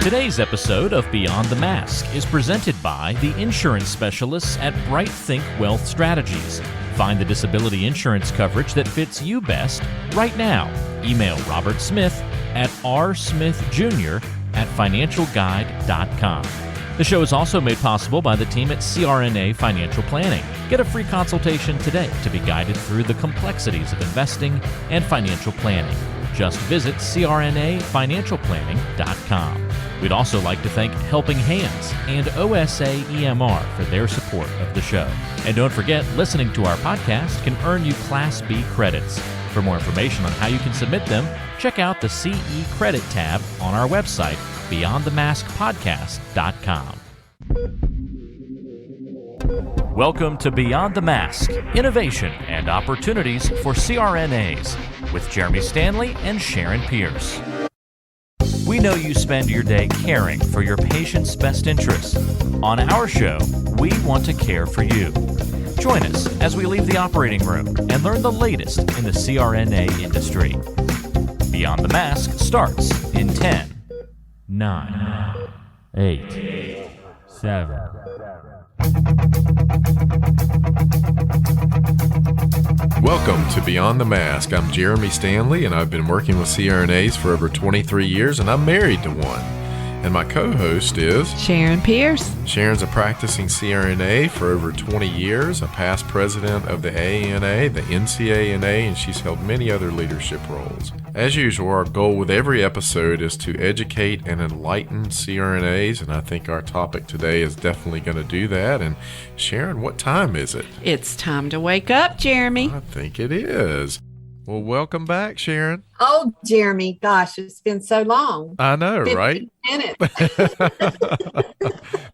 Today's episode of Beyond the Mask is presented by the insurance specialists at Bright Think Wealth Strategies. Find the disability insurance coverage that fits you best right now. Email Robert Smith at rsmithjr@financialguide.com. The show is also made possible by the team at CRNA Financial Planning. Get a free consultation today to be guided through the complexities of investing and financial planning. Just visit crnafinancialplanning.com. We'd also like to thank Helping Hands and OSA EMR for their support of the show. And don't forget, listening to our podcast can earn you Class B credits. For more information on how you can submit them, check out the CE Credit tab on our website, beyondthemaskpodcast.com. Welcome to Beyond the Mask, Innovation and Opportunities for CRNAs with Jeremy Stanley and Sharon Pierce. We know you spend your day caring for your patient's best interests. On our show, we want to care for you. Join us as we leave the operating room and learn the latest in the CRNA industry. Beyond the Mask starts in 10, 9, 8, 7. Welcome to Beyond the Mask. I'm Jeremy Stanley, and I've been working with CRNAs for over 23 years, and I'm married to one. And my co-host is Sharon Pierce. Sharon's a practicing CRNA for over 20 years, a past president of the ANA, the NCANA, and she's held many other leadership roles. As usual, our goal with every episode is to educate and enlighten CRNAs, and I think our topic today is definitely going to do that. And Sharon, what time is it? It's time to wake up, Jeremy. I think it is. Well, welcome back, Sharon. Oh, Jeremy, gosh, it's been so long. I know, right? Minutes.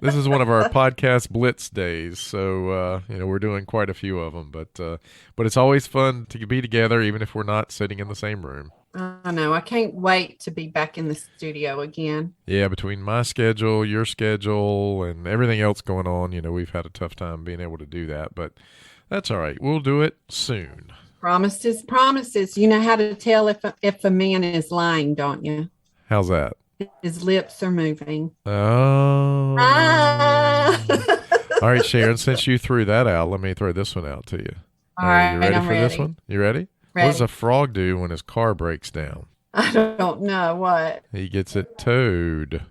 This is one of our podcast blitz days, so we're doing quite a few of them. But it's always fun to be together, even if we're not sitting in the same room. I know. I can't wait to be back in the studio again. Yeah, between my schedule, your schedule, and everything else going on, we've had a tough time being able to do that. But that's all right. We'll do it soon. Promises, promises. You know how to tell if a man is lying, don't you? How's that? His lips are moving. Oh. Ah. All right, Sharon, since you threw that out, let me throw this one out to you. All right, you ready I'm for ready. this one? You ready? Ready. What does a frog do when his car breaks down? I don't know what. He gets it towed.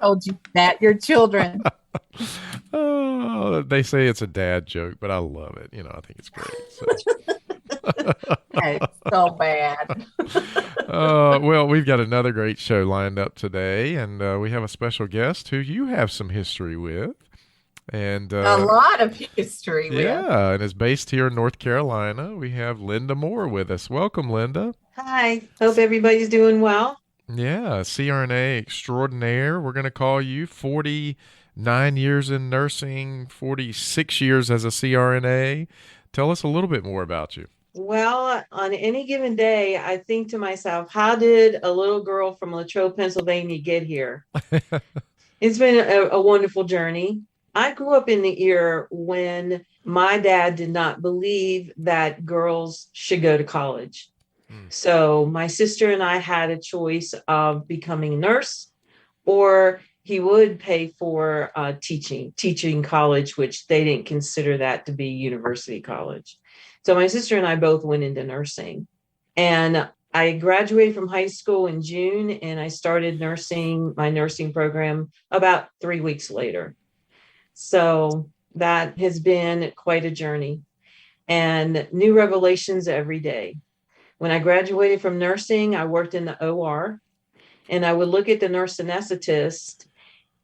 Told you that, your children. Oh, they say it's a dad joke, but I love it. I think it's great. So. It's so bad. Well, we've got another great show lined up today, and we have a special guest who you have some history with. And a lot of history with. Yeah, and is based here in North Carolina. We have Linda Moore with us. Welcome, Linda. Hi. Hope everybody's doing well. Yeah, CRNA extraordinaire. We're going to call you 49 years in nursing, 46 years as a CRNA. Tell us a little bit more about you. Well, on any given day, I think to myself, how did a little girl from Latrobe, Pennsylvania get here? It's been a wonderful journey. I grew up in the era when my dad did not believe that girls should go to college. So my sister and I had a choice of becoming a nurse, or he would pay for teaching college, which they didn't consider that to be university college. So my sister and I both went into nursing, and I graduated from high school in June, and I started my nursing program about 3 weeks later. So that has been quite a journey and new revelations every day. When I graduated from nursing, I worked in the OR, and I would look at the nurse anesthetist,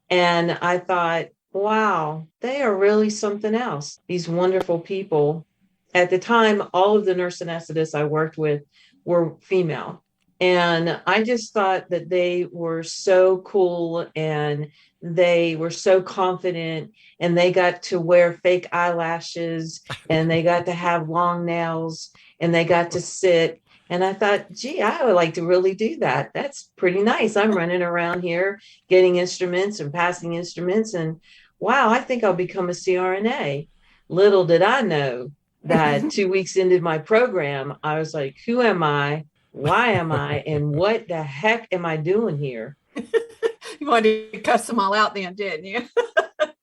and I thought, wow, they are really something else. These wonderful people. At the time, all of the nurse anesthetists I worked with were female. And I just thought that they were so cool, and they were so confident, and they got to wear fake eyelashes, and they got to have long nails, and they got to sit. And I thought, gee, I would like to really do that. That's pretty nice. I'm running around here getting instruments and passing instruments. And wow, I think I'll become a CRNA. Little did I know that 2 weeks into my program, I was like, who am I? why am I and what the heck am I doing here? You wanted to cuss them all out then, didn't you?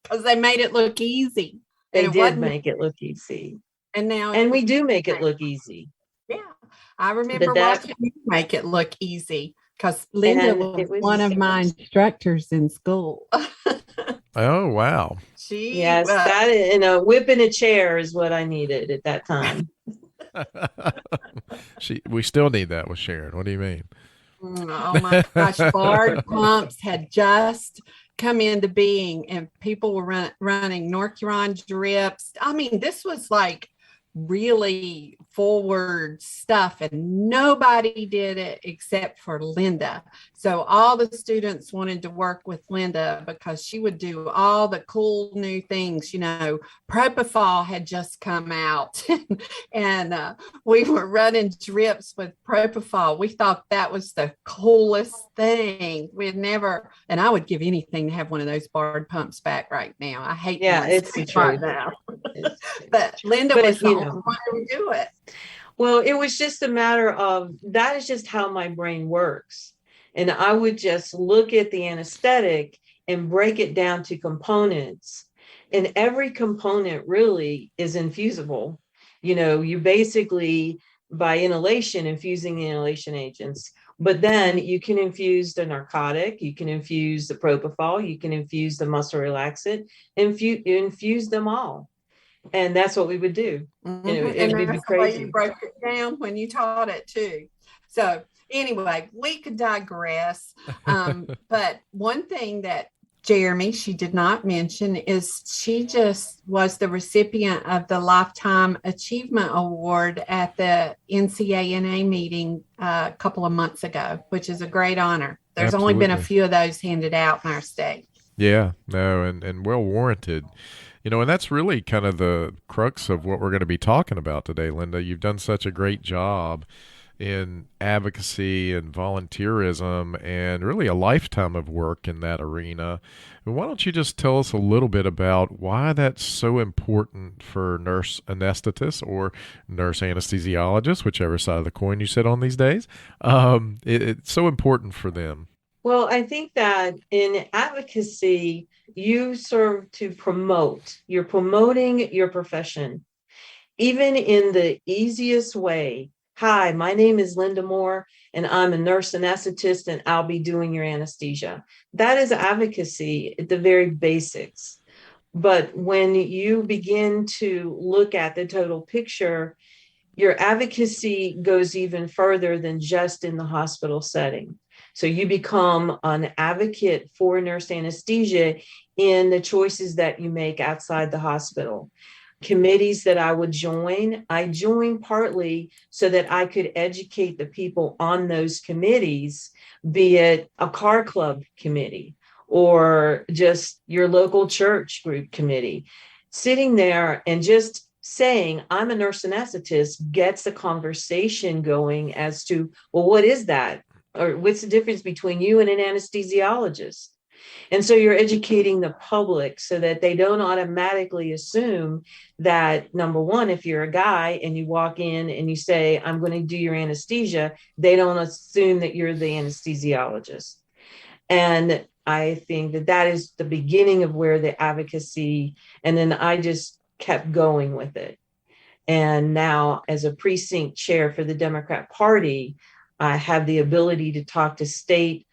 Because they made it look easy. They And it did wasn't. make it look easy. And now And we do make it look easy. Yeah. I remember that- watching you make it look easy because Linda And was it was- one of my instructors in school. Oh, wow. She Yes, that and a whip in a chair is what I needed at that time. We still need that with Sharon. What do you mean? Oh my gosh, BARD pumps had just come into being and people were running North Huron drips. I mean, this was like really forward stuff and nobody did it except for Linda. So all the students wanted to work with Linda because she would do all the cool new things. You know, propofol had just come out and we were running drips with propofol. We thought that was the coolest thing. We'd never, and I would give anything to have one of those BARD pumps back right now. I hate It's the right truth. now. But Linda was the only one who would do it. Well, it was just a matter of that is just how my brain works. And I would just look at the anesthetic and break it down to components. And every component really is infusible. You know, you basically, by inhalation, infusing the inhalation agents. But then you can infuse the narcotic, you can infuse the propofol, you can infuse the muscle relaxant, infuse them all. And that's what we would do. Mm-hmm. It would be the way crazy. you broke it down when you taught it too. So anyway, we could digress. But one thing that Jeremy, she did not mention is she just was the recipient of the Lifetime Achievement Award at the NCANA meeting a couple of months ago, which is a great honor. There's only been a few of those handed out in our state. Yeah, no, and well warranted. You know, and that's really kind of the crux of what we're going to be talking about today, Linda. You've done such a great job in advocacy and volunteerism and really a lifetime of work in that arena. And why don't you just tell us a little bit about why that's so important for nurse anesthetists or nurse anesthesiologists, whichever side of the coin you sit on these days. It's so important for them. Well, I think that in advocacy, you serve to promote. You're promoting your profession, even in the easiest way. Hi, my name is Linda Moore, and I'm a nurse anesthetist, and I'll be doing your anesthesia. That is advocacy at the very basics. But when you begin to look at the total picture, your advocacy goes even further than just in the hospital setting. So you become an advocate for nurse anesthesia in the choices that you make outside the hospital. Committees that I joined partly so that I could educate the people on those committees, be it a car club committee or just your local church group committee. Sitting there and just saying, I'm a nurse anesthetist gets the conversation going as to, well, what is that? Or what's the difference between you and an anesthesiologist? And so you're educating the public so that they don't automatically assume that, number one, if you're a guy and you walk in and you say, I'm going to do your anesthesia, they don't assume that you're the anesthesiologist. And I think that that is the beginning of where the advocacy, and then I just kept going with it. And now as a precinct chair for the Democrat Party, I have the ability to talk to state,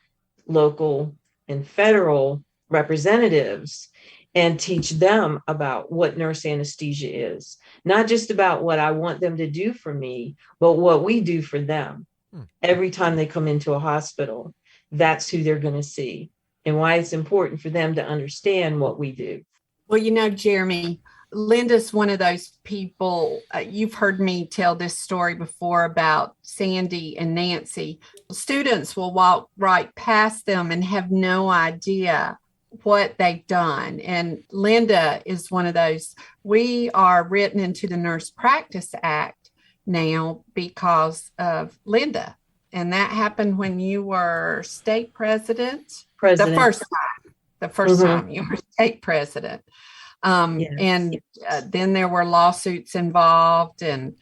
local, and federal representatives and teach them about what nurse anesthesia is. Not just about what I want them to do for me, but what we do for them. Every time they come into a hospital, that's who they're going to see and why it's important for them to understand what we do. Well, you know, Jeremy, Linda's one of those people, you've heard me tell this story before about Sandy and Nancy. Students will walk right past them and have no idea what they've done. And Linda is one of those. We are written into the Nurse Practice Act now because of Linda. And that happened when you were state president. The first time you were state president. Yes. And then there were lawsuits involved. And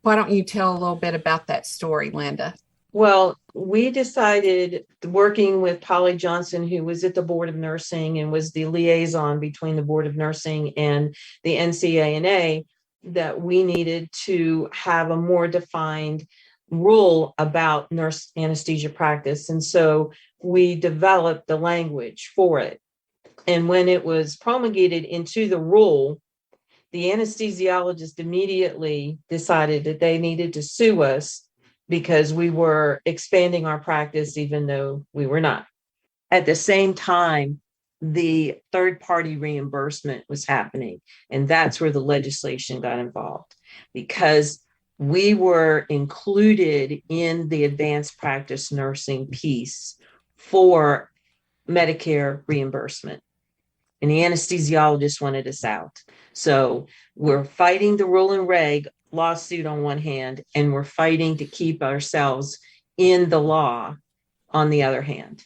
Why don't you tell a little bit about that story, Linda? Well, we decided, working with Polly Johnson, who was at the Board of Nursing and was the liaison between the Board of Nursing and the NCANA, that we needed to have a more defined rule about nurse anesthesia practice. And so we developed the language for it. And when it was promulgated into the rule, the anesthesiologist immediately decided that they needed to sue us because we were expanding our practice, even though we were not. At the same time, the third-party reimbursement was happening, and that's where the legislation got involved, because we were included in the advanced practice nursing piece for Medicare reimbursement, and the anesthesiologist wanted us out. So we're fighting the rule and reg lawsuit on one hand, and we're fighting to keep ourselves in the law on the other hand.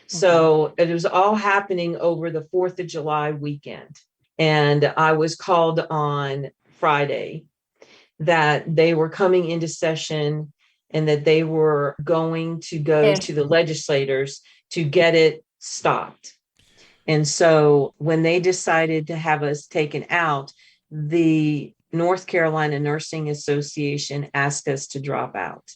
So it was all happening over the 4th of July weekend. And I was called on Friday that they were coming into session and that they were going to go to the legislators to get it stopped. And so when they decided to have us taken out, the North Carolina Nursing Association asked us to drop out.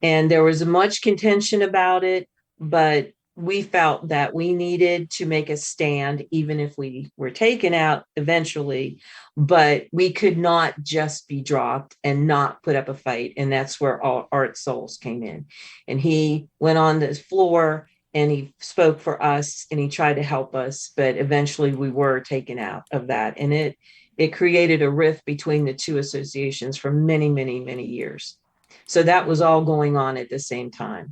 And there was much contention about it, but we felt that we needed to make a stand, even if we were taken out eventually, but we could not just be dropped and not put up a fight. And that's where Art Souls came in. And he went on the floor and he spoke for us and he tried to help us, but eventually we were taken out of that. And it created a rift between the two associations for many, many, many years. So that was all going on at the same time.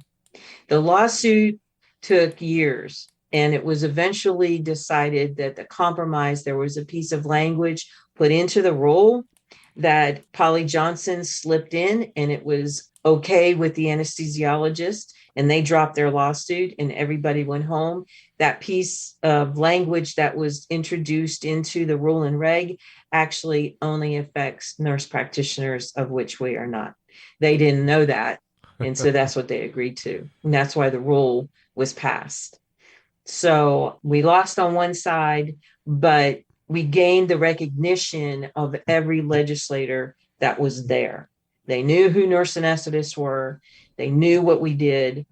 The lawsuit took years, and it was eventually decided that the compromise, there was a piece of language put into the rule that Polly Johnson slipped in, and it was okay with the anesthesiologist, and they dropped their lawsuit and everybody went home. That piece of language that was introduced into the rule and reg actually only affects nurse practitioners, of which we are not. They didn't know that. And so that's what they agreed to. And that's why the rule was passed. So we lost on one side, but we gained the recognition of every legislator that was there. They knew who nurse anesthetists were. They knew what we did.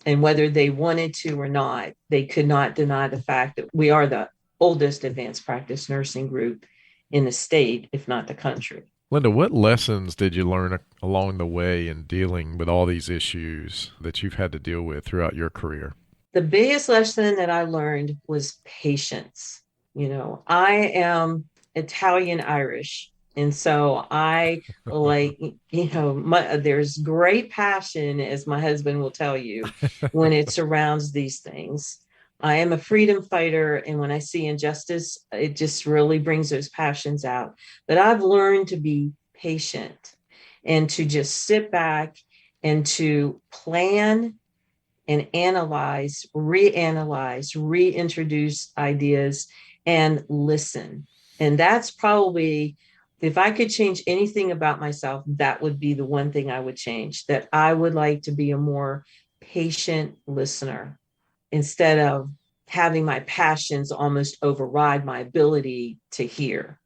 And whether they wanted to or not, they could not deny the fact that we are the oldest advanced practice nursing group in the state, if not the country. Linda, what lessons did you learn along the way in dealing with all these issues that you've had to deal with throughout your career? The biggest lesson that I learned was patience. You know, I am Italian Irish. And so I there's great passion, as my husband will tell you, when it surrounds these things. I am a freedom fighter. And when I see injustice, it just really brings those passions out. But I've learned to be patient and to just sit back and to plan and analyze, reanalyze, reintroduce ideas and listen. And that's probably, if I could change anything about myself, that would be the one thing I would change, that I would like to be a more patient listener instead of having my passions almost override my ability to hear.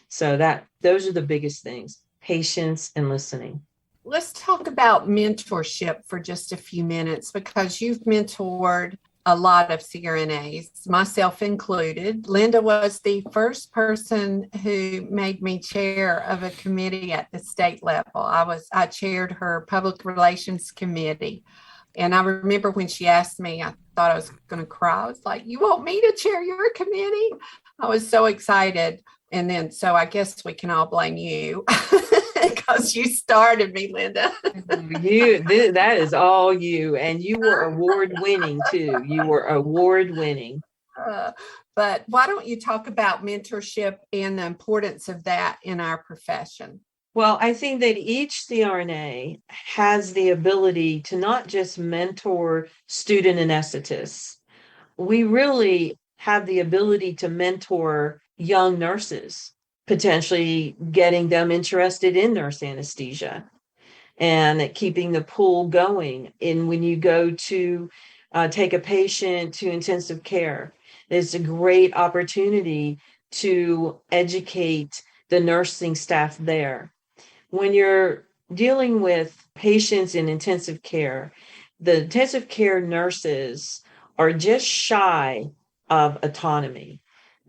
So those are the biggest things, patience and listening. Let's talk about mentorship for just a few minutes, because you've mentored a lot of CRNAs, myself included. Linda was the first person who made me chair of a committee at the state level. I chaired her public relations committee. And I remember when she asked me, I thought I was going to cry. I was like, "You want me to chair your committee?" I was so excited. And then, so I guess we can all blame you because you started me, Linda. That is all you. And you were award winning too. You were award winning. But why don't you talk about mentorship and the importance of that in our profession? Well, I think that each CRNA has the ability to not just mentor student anesthetists. We really have the ability to mentor young nurses, potentially getting them interested in nurse anesthesia and keeping the pool going. And when you go to take a patient to intensive care, there's a great opportunity to educate the nursing staff there. When you're dealing with patients in intensive care, the intensive care nurses are just shy of autonomy.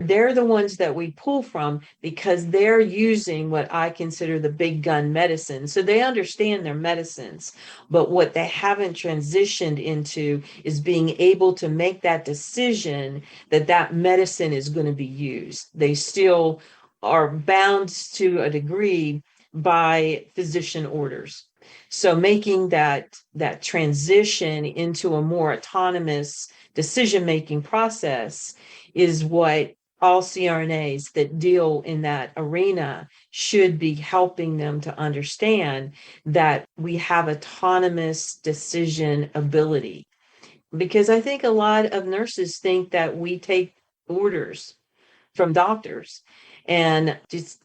They're the ones that we pull from because they're using what I consider the big gun medicine. So they understand their medicines, but what they haven't transitioned into is being able to make that decision that that medicine is going to be used. They still are bound to a degree by physician orders. So making that transition into a more autonomous decision-making process is what all CRNAs that deal in that arena should be helping them to understand, that we have autonomous decision ability. Because I think a lot of nurses think that we take orders from doctors, and just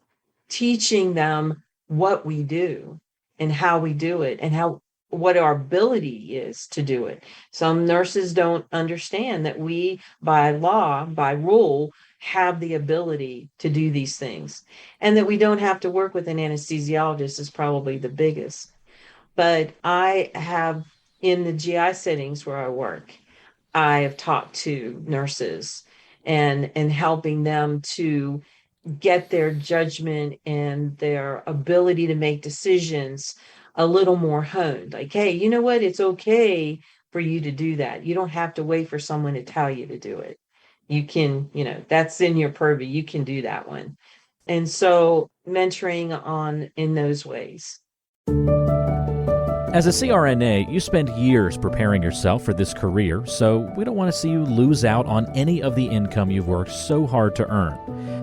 teaching them what we do and how we do it and what our ability is to do it. Some nurses don't understand that we, by law, by rule, have the ability to do these things, and that we don't have to work with an anesthesiologist is probably the biggest. But I have, in the GI settings where I work, I have talked to nurses and helping them to get their judgment and their ability to make decisions a little more honed. Like, hey, you know what? It's okay for you to do that. You don't have to wait for someone to tell you to do it. You can, that's in your purview. You can do that one. And so mentoring on in those ways. As a CRNA, you spend years preparing yourself for this career, so we don't want to see you lose out on any of the income you've worked so hard to earn.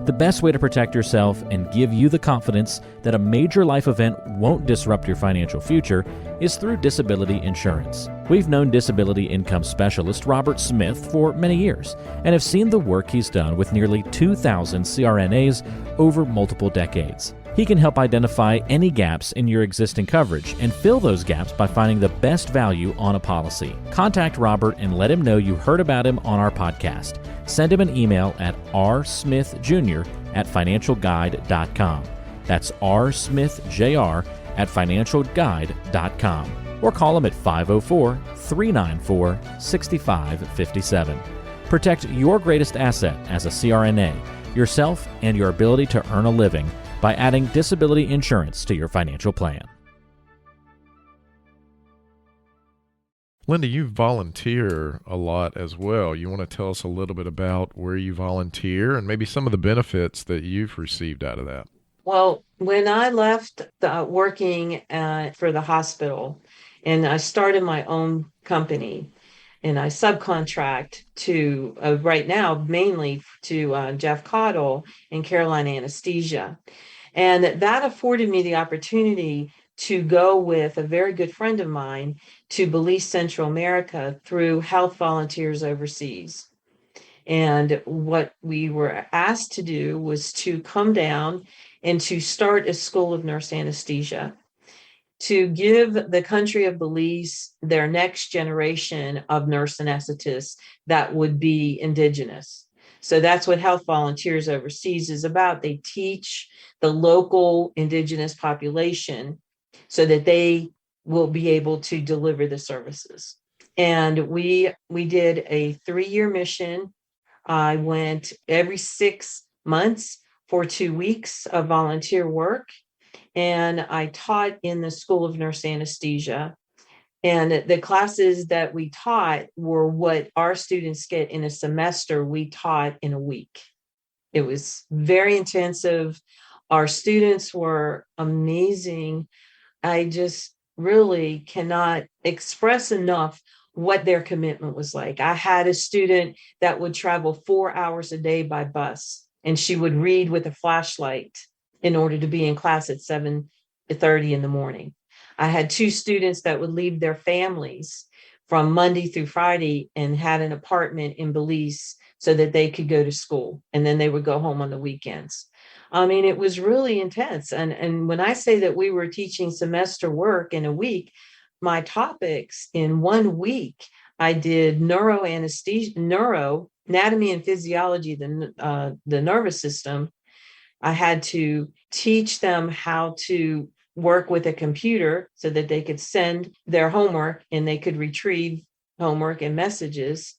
The best way to protect yourself and give you the confidence that a major life event won't disrupt your financial future is through disability insurance. We've known disability income specialist Robert Smith for many years and have seen the work he's done with nearly 2,000 CRNAs over multiple decades. He can help identify any gaps in your existing coverage and fill those gaps by finding the best value on a policy. Contact Robert and let him know you heard about him on our podcast. Send him an email at rsmithjr@financialguide.com. That's rsmithjr@financialguide.com. Or call him at 504-394-6557. Protect your greatest asset as a CRNA, yourself and your ability to earn a living, by adding disability insurance to your financial plan. Linda, you volunteer a lot as well. You want to tell us a little bit about where you volunteer and maybe some of the benefits that you've received out of that? Well, when I left working for the hospital and I started my own company, and I subcontract to, right now, mainly to Jeff Cottle and Carolina Anesthesia. And that afforded me the opportunity to go with a very good friend of mine to Belize, Central America through Health Volunteers Overseas. And what we were asked to do was to come down and to start a school of nurse anesthesia, to give the country of Belize their next generation of nurse anesthetists that would be indigenous. So that's what Health Volunteers Overseas is about. They teach the local indigenous population so that they will be able to deliver the services. And we did a 3-year mission. I went every 6 months for 2 weeks of volunteer work. And I taught in the School of Nurse Anesthesia. And the classes that we taught were what our students get in a semester, we taught in a week. It was very intensive. Our students were amazing. I just really cannot express enough what their commitment was like. I had a student that would travel 4 hours a day by bus, and she would read with a flashlight in order to be in class at 7:30 in the morning. I had 2 students that would leave their families from Monday through Friday and had an apartment in Belize so that they could go to school, and then they would go home on the weekends. I mean, it was really intense. And when I say that we were teaching semester work in a week, my topics in 1 week, I did anatomy and physiology, the nervous system. I had to teach them how to work with a computer so that they could send their homework and they could retrieve homework and messages.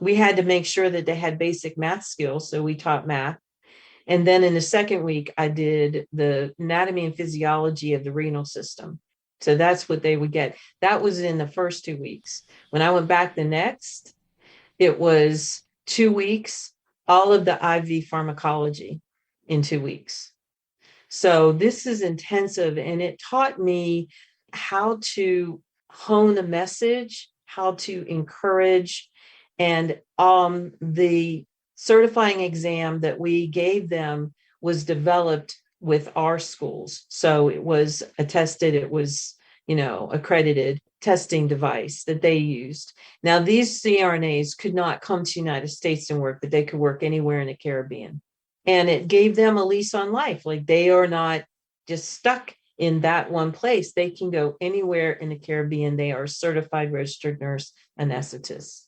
We had to make sure that they had basic math skills. So we taught math. And then in the second week, I did the anatomy and physiology of the renal system. So that's what they would get. That was in the first 2 weeks. When I went back the next, it was 2 weeks, all of the IV pharmacology in 2 weeks. So this is intensive, and it taught me how to hone the message, how to encourage, and the certifying exam that we gave them was developed with our schools. So it was attested, it was, accredited testing device that they used. Now, these CRNAs could not come to the United States and work, but they could work anywhere in the Caribbean. And it gave them a lease on life. Like, they are not just stuck in that one place. They can go anywhere in the Caribbean. They are certified registered nurse anesthetists.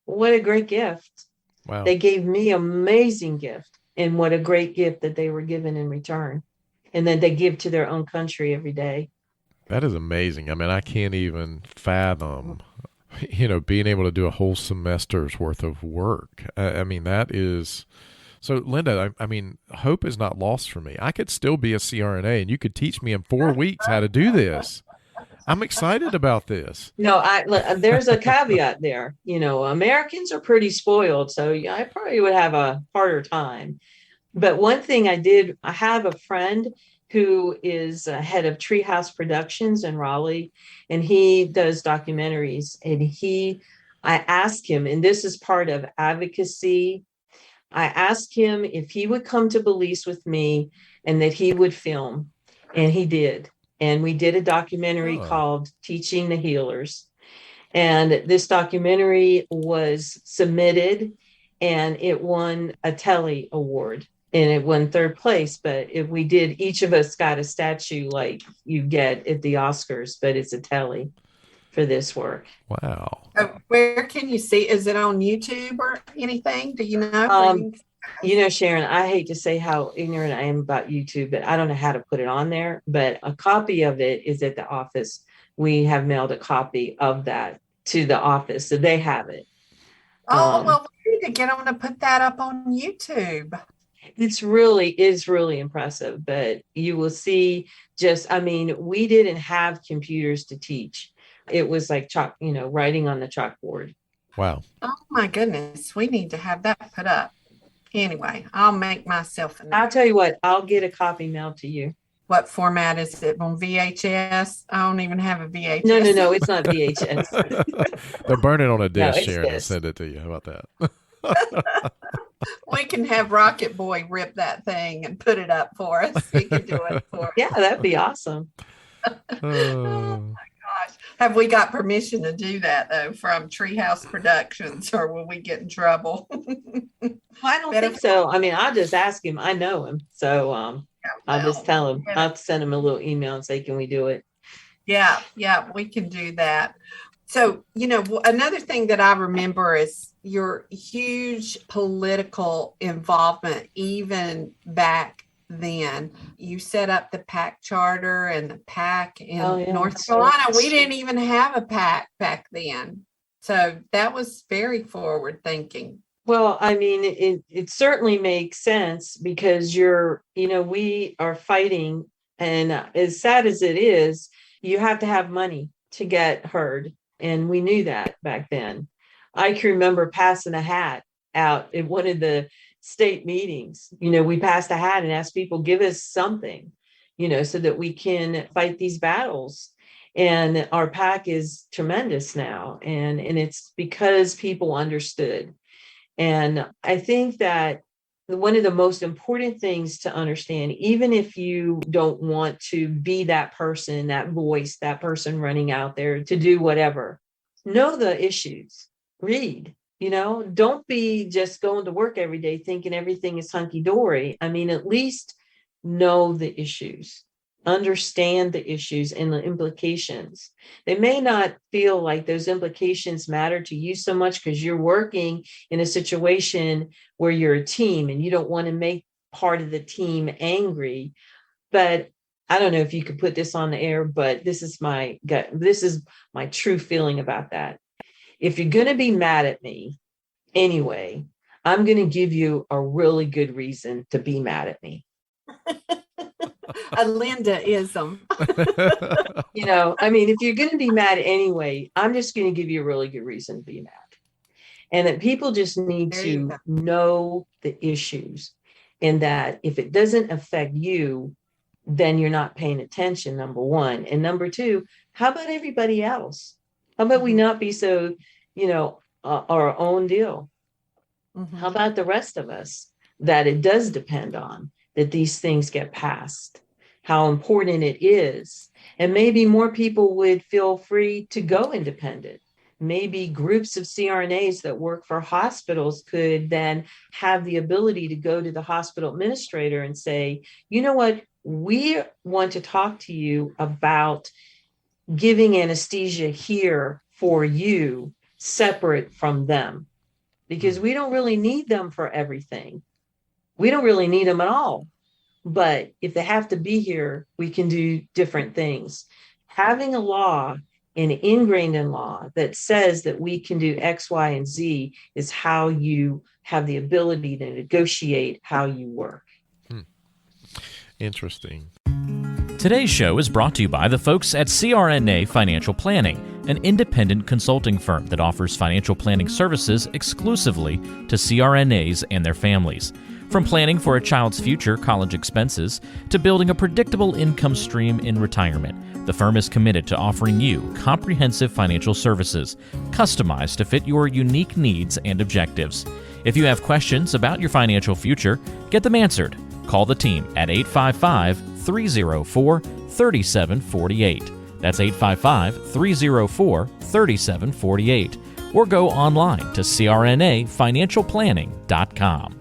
What a great gift. Wow. They gave me an amazing gift, and what a great gift that they were given in return. And then they give to their own country every day. That is amazing. I mean, I can't even fathom, being able to do a whole semester's worth of work. I mean, that is... So, Linda, I mean, hope is not lost for me. I could still be a CRNA, and you could teach me in 4 weeks how to do this. I'm excited about this. No, there's a caveat there. Americans are pretty spoiled, so I probably would have a harder time. But one thing I have a friend who is head of Treehouse Productions in Raleigh, and he does documentaries. And I asked him, and this is part of advocacy, I asked him if he would come to Belize with me and that he would film, and he did. And we did a documentary called Teaching the Healers. And this documentary was submitted, and it won a Telly Award, and it won 3rd place. But if we did, each of us got a statue like you get at the Oscars, but it's a Telly for this work. Wow. Where can you see? Is it on YouTube or anything? Do you know? Sharon, I hate to say how ignorant I am about YouTube, but I don't know how to put it on there. But a copy of it is at the office. We have mailed a copy of that to the office, so they have it. Well, we need to get them to put that up on YouTube. It's really impressive, but you will see we didn't have computers to teach. It was like chalk, writing on the chalkboard. Wow. Oh my goodness. We need to have that put up. Anyway, I'll make myself a note. I'll tell you what, I'll get a copy mailed to you. What format is it? On VHS? I don't even have a VHS. No, it's not VHS. They'll burn it on a dish, it's Sharon, and this. send it to you. How about that? We can have Rocket Boy rip that thing and put it up for us. He can do it for us. Yeah, that'd be awesome. Oh. Gosh. Have we got permission to do that, though, from Treehouse Productions, or will we get in trouble? I don't think so. I mean, I'll just ask him. I know him. So I'll just tell him. I'll send him a little email and say, can we do it? Yeah, we can do that. So, another thing that I remember is your huge political involvement, even back then. You set up the PAC charter and the PAC in North Carolina. We didn't even have a PAC back then. So that was very forward thinking. Well, I mean, it certainly makes sense because we are fighting, and as sad as it is, you have to have money to get heard. And we knew that back then. I can remember passing a hat out at one of the state meetings. We passed a hat and asked people, give us something, so that we can fight these battles. And our PAC is tremendous now. And it's because people understood. And I think that one of the most important things to understand, even if you don't want to be that person, that voice, that person running out there to do whatever, know the issues, read, don't be just going to work every day thinking everything is hunky dory. I mean, at least know the issues, understand the issues and the implications. They may not feel like those implications matter to you so much because you're working in a situation where you're a team and you don't want to make part of the team angry. But I don't know if you could put this on the air, but this is my gut. This is my true feeling about that. If you're going to be mad at me anyway, I'm going to give you a really good reason to be mad at me. A Linda-ism. I mean, if you're going to be mad anyway, I'm just going to give you a really good reason to be mad. And that people just need to know the issues, and that if it doesn't affect you, then you're not paying attention, number one. And number two, how about everybody else? How about we not be so, our own deal? Mm-hmm. How about the rest of us that it does depend on, that these things get passed, how important it is. And maybe more people would feel free to go independent. Maybe groups of CRNAs that work for hospitals could then have the ability to go to the hospital administrator and say, you know what, we want to talk to you about giving anesthesia here for you separate from them, because we don't really need them for everything. We don't really need them at all. But if they have to be here, we can do different things. Having a law and ingrained in law that says that we can do X, Y, and Z is how you have the ability to negotiate how you work. Interesting. Today's show is brought to you by the folks at CRNA Financial Planning, an independent consulting firm that offers financial planning services exclusively to CRNAs and their families. From planning for a child's future college expenses to building a predictable income stream in retirement, the firm is committed to offering you comprehensive financial services customized to fit your unique needs and objectives. If you have questions about your financial future, get them answered. Call the team at 855-304-3748. That's 855-304-3748. Or go online to crnafinancialplanning.com.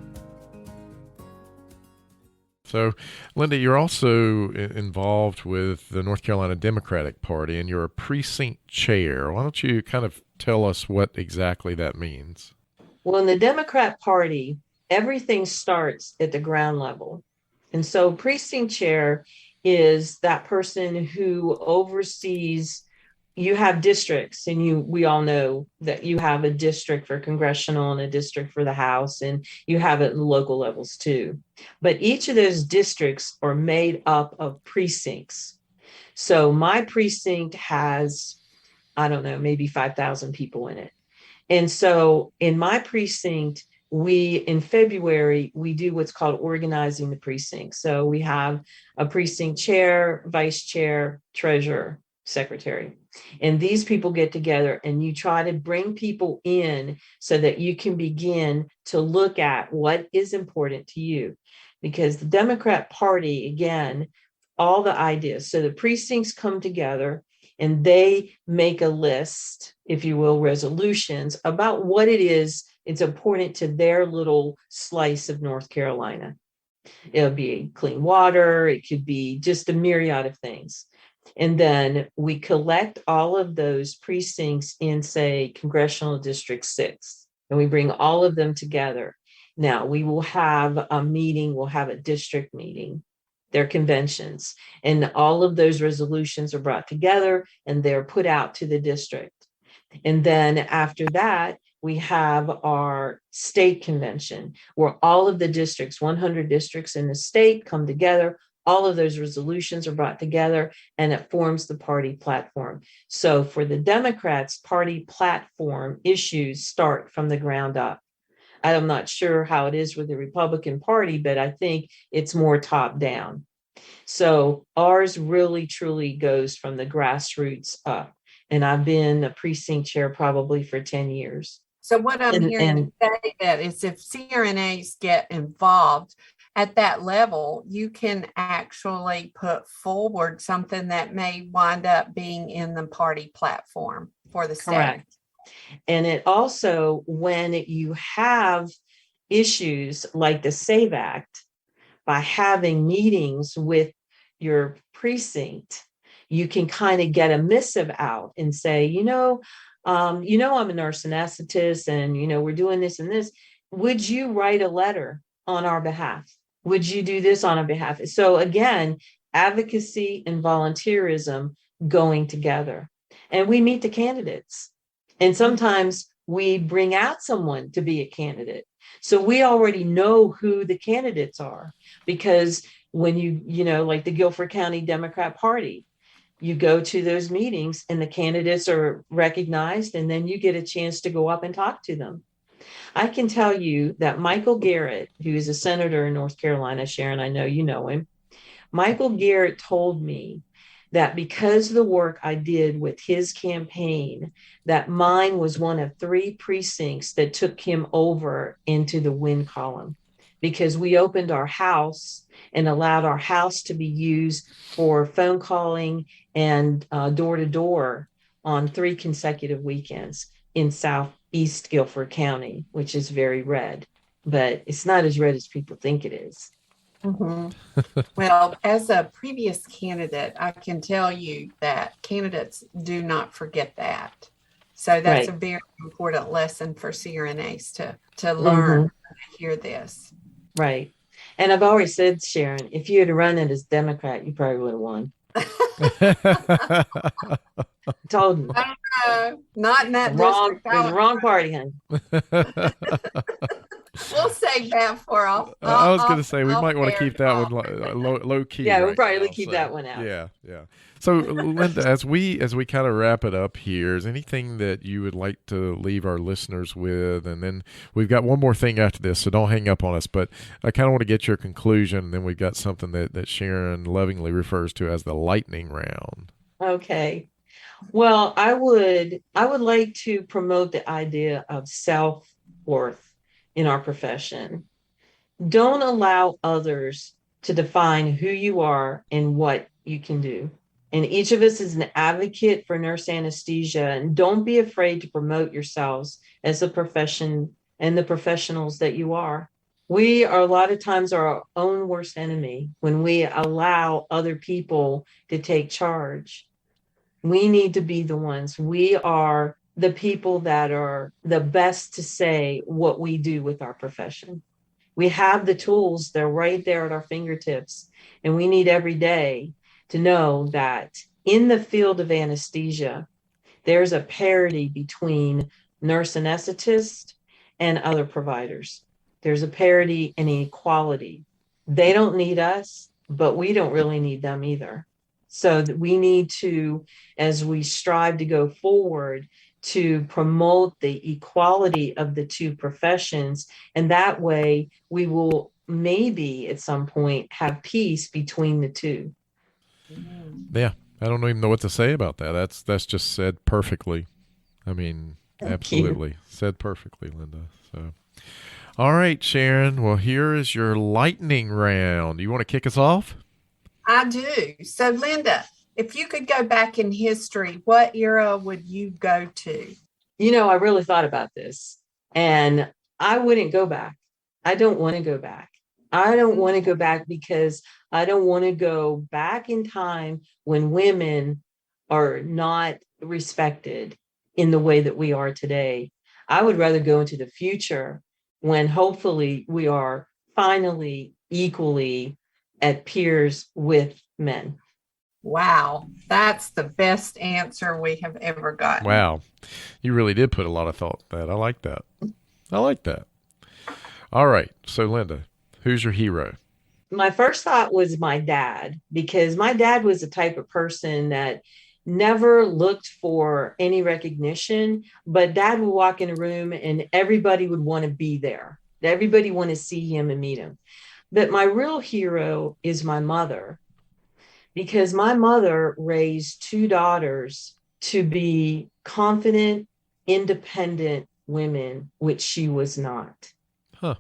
So, Linda, you're also involved with the North Carolina Democratic Party, and you're a precinct chair. Why don't you kind of tell us what exactly that means? Well, in the Democrat Party, everything starts at the ground level. And so precinct chair is that person who oversees. You have districts, and we all know that you have a district for congressional and a district for the House, and you have it at local levels too. But each of those districts are made up of precincts. So my precinct has, I don't know, maybe 5,000 people in it. And so in my precinct, in February, we do what's called organizing the precinct. So we have a precinct chair, vice chair, treasurer, secretary. And these people get together, and you try to bring people in so that you can begin to look at what is important to you. Because the Democrat Party, again, all the ideas. So the precincts come together and they make a list, if you will, resolutions about what it is it's important to their little slice of North Carolina. It'll be clean water. It could be just a myriad of things. And then we collect all of those precincts in, say, Congressional District 6, and we bring all of them together. Now, we will have a meeting, we'll have a district meeting, their conventions, and all of those resolutions are brought together and they're put out to the district. And then after that, we have our state convention where all of the districts, 100 districts in the state, come together. All of those resolutions are brought together and it forms the party platform. So for the Democrats, party platform issues start from the ground up. I'm not sure how it is with the Republican Party, but I think it's more top down. So ours really, truly goes from the grassroots up. And I've been a precinct chair probably for 10 years. So what I'm hearing you say that is if CRNAs get involved at that level, you can actually put forward something that may wind up being in the party platform for the state. Correct. And it also, when you have issues like the SAVE Act, by having meetings with your precinct, you can kind of get a missive out and say, I'm a nurse anesthetist, and we're doing this and this. Would you write a letter on our behalf? Would you do this on our behalf? So again, advocacy and volunteerism going together. And we meet the candidates. And sometimes we bring out someone to be a candidate. So we already know who the candidates are, because when like the Guilford County Democrat Party, you go to those meetings and the candidates are recognized, and then you get a chance to go up and talk to them. I can tell you that Michael Garrett, who is a senator in North Carolina, Sharon, I know you know him. Michael Garrett told me that because of the work I did with his campaign, that mine was one of 3 precincts that took him over into the win column, because we opened our house and allowed our house to be used for phone calling and door to door on 3 consecutive weekends in Southeast Guilford County, which is very red, but it's not as red as people think it is. Mm-hmm. Well, as a previous candidate, I can tell you that candidates do not forget that. So that's a very important lesson for CRNAs to learn, to hear this. Right. And I've already said, Sharon, if you had run it as Democrat, you probably would have won. Told you. Not in that Wrong. district. It was the wrong party, honey. We'll save that for off. I was going to say we might want to keep that one low key. Yeah, we'll right probably now, keep that one out. Yeah. So, Linda, as we kind of wrap it up here, is anything that you would like to leave our listeners with? And then we've got one more thing after this, so don't hang up on us. But I kind of want to get your conclusion, and then we've got something that Sharon lovingly refers to as the lightning round. Okay. Well, I would like to promote the idea of self-worth in our profession. Don't allow others to define who you are and what you can do. And each of us is an advocate for nurse anesthesia, and don't be afraid to promote yourselves as a profession and the professionals that you are. We are a lot of times our own worst enemy when we allow other people to take charge. We need to be the ones. We are the people that are the best to say what we do with our profession. We have the tools, they're right there at our fingertips. And we need every day to know that in the field of anesthesia, there's a parity between nurse anesthetist and other providers. There's a parity and equality. They don't need us, but we don't really need them either. So that we need to, as we strive to go forward, to promote the equality of the 2 professions. And that way we will maybe at some point have peace between the 2. Yeah. I don't even know what to say about that. That's just said perfectly. I mean, absolutely. Said perfectly, Linda. So, all right, Sharon. Well, here is your lightning round. You want to kick us off? I do. So, Linda, if you could go back in history, what era would you go to? I really thought about this, and I wouldn't go back. I don't want to go back. I don't want to go back because I don't want to go back in time when women are not respected in the way that we are today. I would rather go into the future when hopefully we are finally equally at peers with men. Wow, that's the best answer we have ever gotten. Wow. You really did put a lot of thought in that. I like that. All right. So, Linda, who's your hero? My first thought was my dad, because my dad was the type of person that never looked for any recognition, but Dad would walk in a room and everybody would want to be there. Everybody want to see him and meet him. But my real hero is my mother, because my mother raised 2 daughters to be confident, independent women, which she was not. Huh.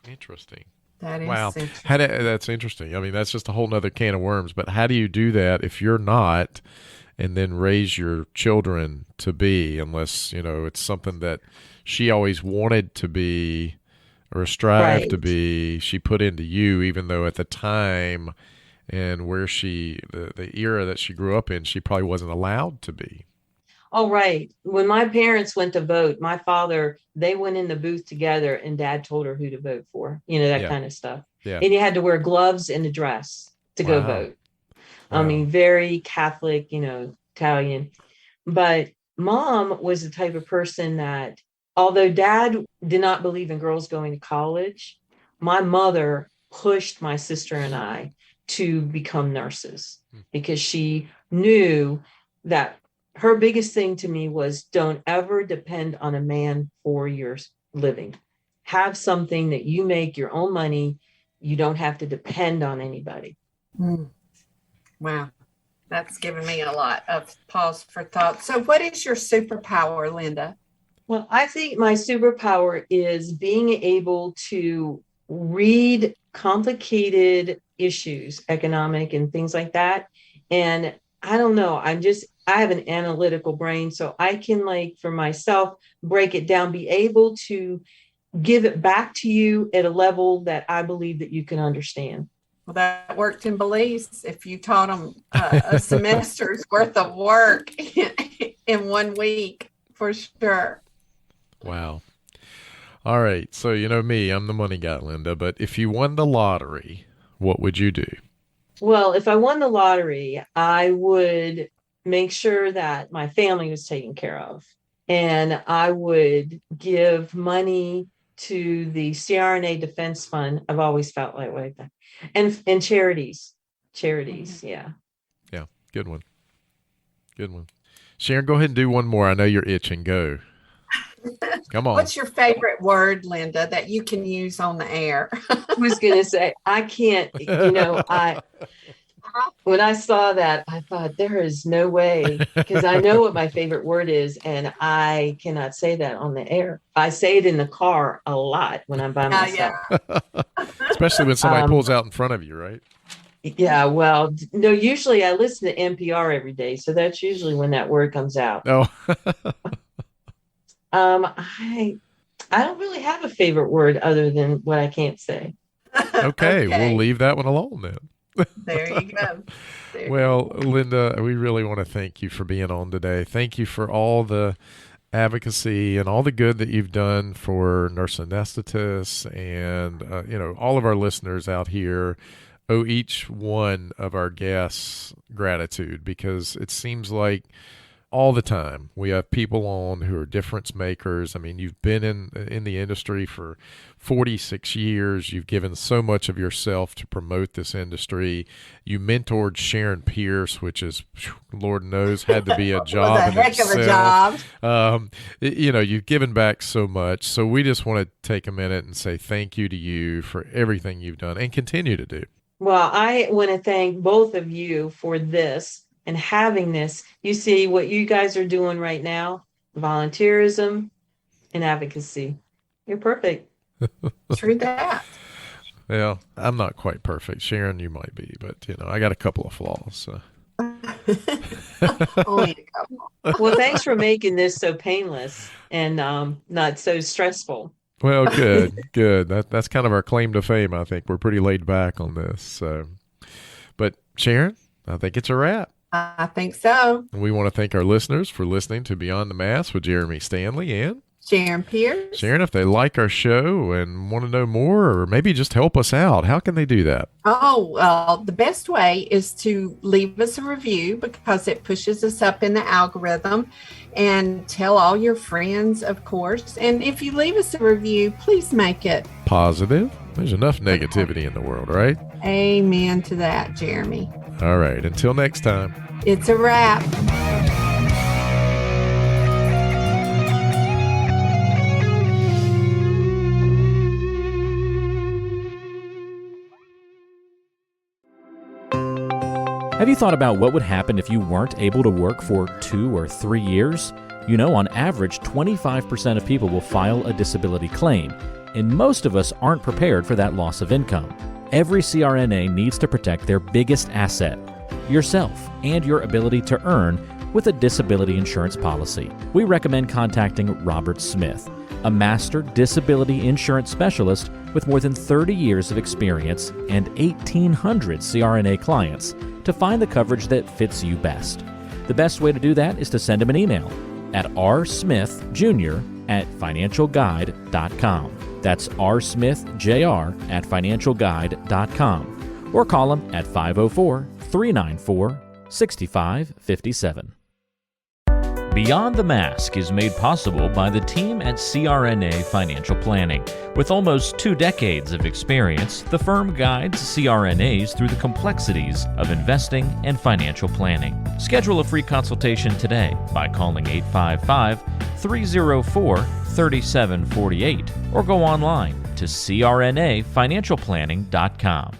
Interesting. That is wow. interesting. That's interesting. I mean, that's just a whole nother can of worms. But how do you do that if you're not, and then raise your children to be, unless, it's something that she always wanted to be, or strive to Right. be, she put into you, even though at the time and where the era that she grew up in, she probably wasn't allowed to be. Oh, right. When my parents went to vote, my father, they went in the booth together and dad told her who to vote for, that Yeah. kind of stuff. Yeah. And you had to wear gloves and a dress to go Wow. vote. Wow. I mean, very Catholic, Italian. But mom was the type of person that, although dad did not believe in girls going to college, my mother pushed my sister and I to become nurses because she knew that her biggest thing to me was don't ever depend on a man for your living. Have something that you make your own money. You don't have to depend on anybody. Wow. That's given me a lot of pause for thought. So what is your superpower, Linda? Well, I think my superpower is being able to read complicated issues, economic and things like that. And I don't know, I have an analytical brain, so I can, like, for myself, break it down, be able to give it back to you at a level that I believe that you can understand. Well, that worked in Belize. If you taught them a semester's worth of work in 1 week, for sure. Wow. All right. So, me, I'm the money guy, Linda, but if you won the lottery, what would you do? Well, if I won the lottery, I would make sure that my family was taken care of. And I would give money to the CRNA Defense Fund. I've always felt like that. And charities. Yeah. Yeah. Good one. Sharon, go ahead and do one more. I know you're itching. Go. Come on. What's your favorite word, Linda, that you can use on the air? I was going to say, I can't, when I saw that, I thought there is no way, because I know what my favorite word is, and I cannot say that on the air. I say it in the car a lot when I'm by myself. Especially when somebody pulls out in front of you, right? Yeah, well, no, usually I listen to NPR every day, so that's usually when that word comes out. Oh. I don't really have a favorite word other than what I can't say. Okay, we'll leave that one alone then. There you go. Well, Linda, we really want to thank you for being on today. Thank you for all the advocacy and all the good that you've done for nurse anesthetists and, all of our listeners out here. Owe each one of our guests gratitude, because it seems like all the time we have people on who are difference makers. I mean, you've been in the industry for 46 years. You've given so much of yourself to promote this industry. You mentored Sharon Pierce, which is, Lord knows, had to be a job in itself. Of a job. You've given back so much. So we just want to take a minute and say thank you to you for everything you've done and continue to do. Well, I want to thank both of you for this and having this. You see what you guys are doing right now, volunteerism and advocacy. You're perfect. True that. Well, I'm not quite perfect. Sharon, you might be, but I got a couple of flaws. So. Only a couple. Well, thanks for making this so painless and not so stressful. Well, good. That's kind of our claim to fame. I think we're pretty laid back on this. So, but Sharon, I think it's a wrap. I think so. We want to thank our listeners for listening to Beyond the Mask with Jeremy Stanley and Sharon Pierce. Sharon, if they like our show and want to know more or maybe just help us out, how can they do that? Oh, well, the best way is to leave us a review, because it pushes us up in the algorithm, and tell all your friends, of course. And if you leave us a review, please make it positive. There's enough negativity in the world, right? Amen to that, Jeremy. All right. Until next time. It's a wrap. Have you thought about what would happen if you weren't able to work for 2 or 3 years? On average, 25% of people will file a disability claim, and most of us aren't prepared for that loss of income. Every CRNA needs to protect their biggest asset, yourself, and your ability to earn with a disability insurance policy. We recommend contacting Robert Smith, a master disability insurance specialist with more than 30 years of experience and 1,800 CRNA clients to find the coverage that fits you best. The best way to do that is to send him an email at rsmithjr@financialguide.com. That's rsmithjr@financialguide.com, or call him at 504-394-6557. Beyond the Mask is made possible by the team at CRNA Financial Planning. With almost 2 decades of experience, the firm guides CRNAs through the complexities of investing and financial planning. Schedule a free consultation today by calling 855-304-3748 or go online to crnafinancialplanning.com.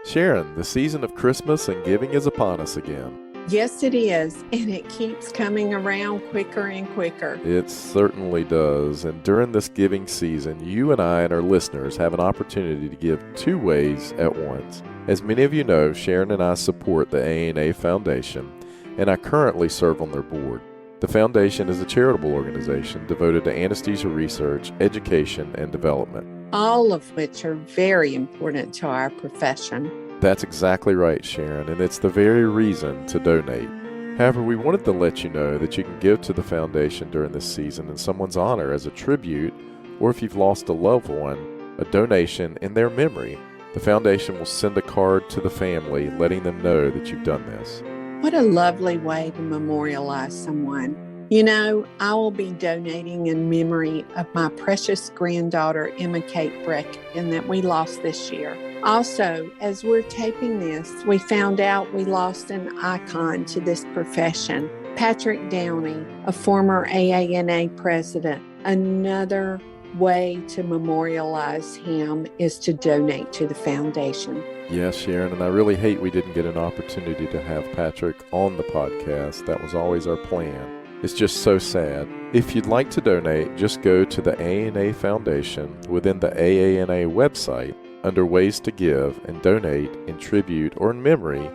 Sharon, the season of Christmas and giving is upon us again. Yes, it is. And it keeps coming around quicker and quicker. It certainly does. And during this giving season, you and I and our listeners have an opportunity to give 2 ways at once. As many of you know, Sharon and I support the ANA Foundation, and I currently serve on their board. The foundation is a charitable organization devoted to anesthesia research, education, and development. All of which are very important to our profession. That's exactly right, Sharon, and it's the very reason to donate. However, we wanted to let you know that you can give to the foundation during this season in someone's honor as a tribute, or if you've lost a loved one, a donation in their memory. The foundation will send a card to the family letting them know that you've done this. What a lovely way to memorialize someone. You know, I will be donating in memory of my precious granddaughter, Emma Kate Brecken, that we lost this year. Also, as we're taping this, we found out we lost an icon to this profession, Patrick Downey, a former AANA president. Another way to memorialize him is to donate to the foundation. Yes, Sharon, and I really hate we didn't get an opportunity to have Patrick on the podcast. That was always our plan. It's just so sad. If you'd like to donate, just go to the ANA Foundation within the AANA website under Ways to Give and donate in tribute or in memory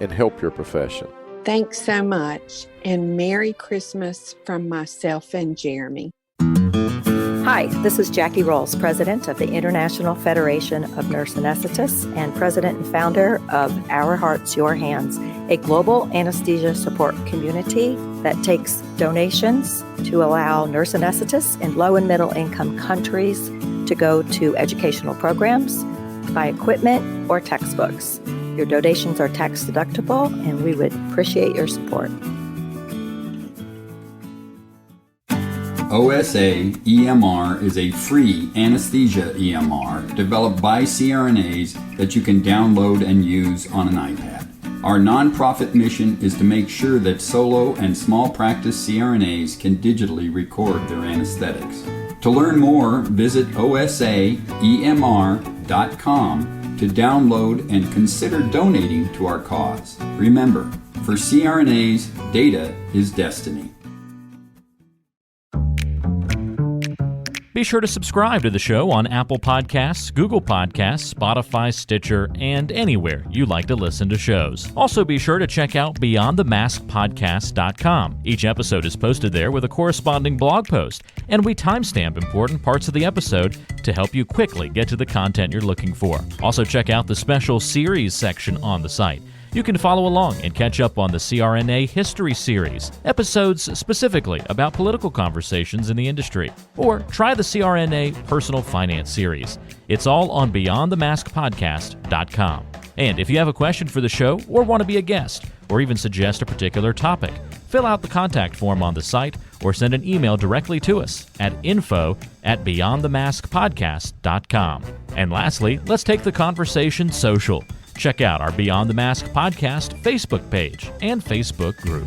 and help your profession. Thanks so much, and Merry Christmas from myself and Jeremy. Hi, this is Jackie Rolls, President of the International Federation of Nurse Anesthetists and President and founder of Our Hearts, Your Hands, a global anesthesia support community that takes donations to allow nurse anesthetists in low and middle income countries to go to educational programs, buy equipment, or textbooks. Your donations are tax deductible, and we would appreciate your support. OSA EMR is a free anesthesia EMR developed by CRNAs that you can download and use on an iPad. Our nonprofit mission is to make sure that solo and small practice CRNAs can digitally record their anesthetics. To learn more, visit osaemr.com to download and consider donating to our cause. Remember, for CRNAs, data is destiny. Be sure to subscribe to the show on Apple Podcasts, Google Podcasts, Spotify, Stitcher, and anywhere you like to listen to shows. Also be sure to check out BeyondTheMaskPodcast.com. Each episode is posted there with a corresponding blog post, and we timestamp important parts of the episode to help you quickly get to the content you're looking for. Also check out the special series section on the site. You can follow along and catch up on the CRNA History Series, episodes specifically about political conversations in the industry. Or try the CRNA Personal Finance Series. It's all on BeyondTheMaskPodcast.com. And if you have a question for the show or want to be a guest, or even suggest a particular topic, fill out the contact form on the site or send an email directly to us at info@BeyondTheMaskPodcast.com. And lastly, let's take the conversation social. Check out our Beyond the Mask podcast Facebook page and Facebook group.